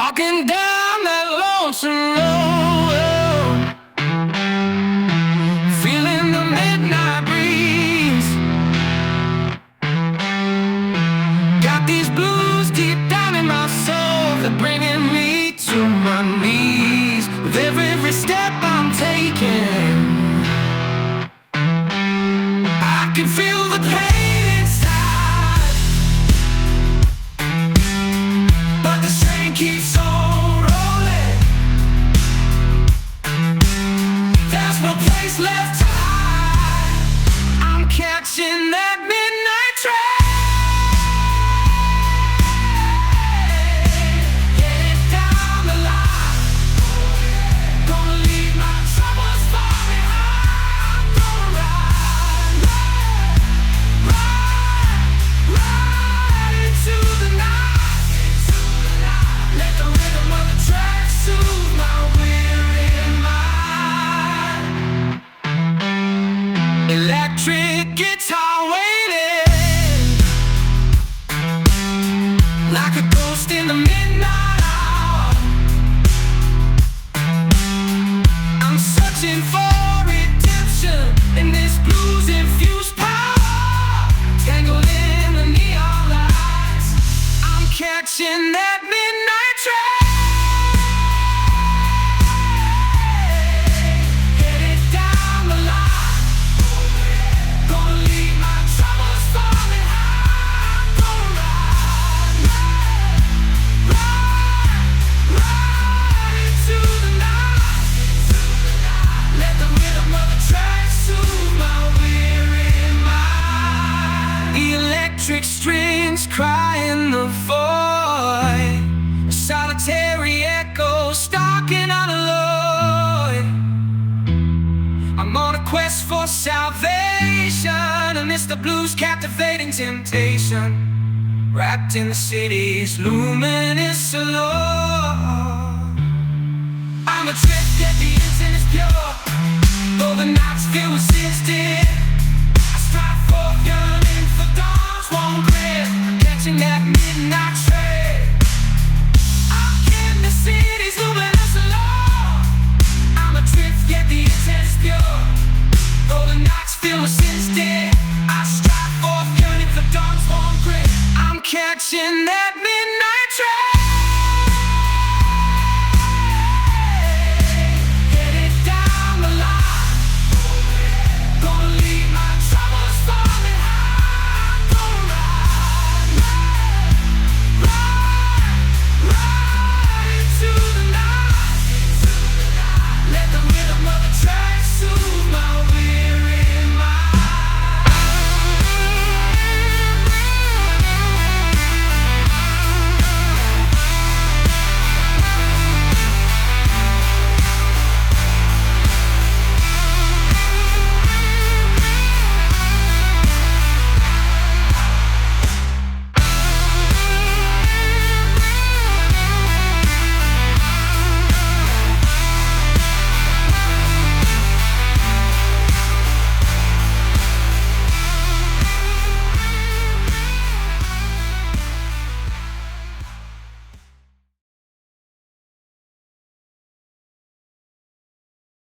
Walking down that lonesome road, feeling the midnight breeze. Got these blues deep down in my soul, they're bringing me to my knees. With every step I'm taking, I can feel the pain inside, but the train keeps on rolling. There's no place left to hide. I'm catching that midnight train, headed down the line. Gonna leave my troubles far behind. Gonna ride into the night. Let the rhythm of the track soothe my weary mind. Electric guitar waiting, like a ghost in the midnight hour. I'm searching for redemption in this blues-infused power. Tangled in the neon lights, I'm catching that midnight train, headed down the line. Gonna leave my troubles far behind. Gonna ride into the night. Let the rhythm of the track soothe my weary mind. Electric strings cry in the void, a solitary echo stalking unalloyed. I'm on a quest for salvation amidst the blues' captivating temptation. Wrapped in the city's luminous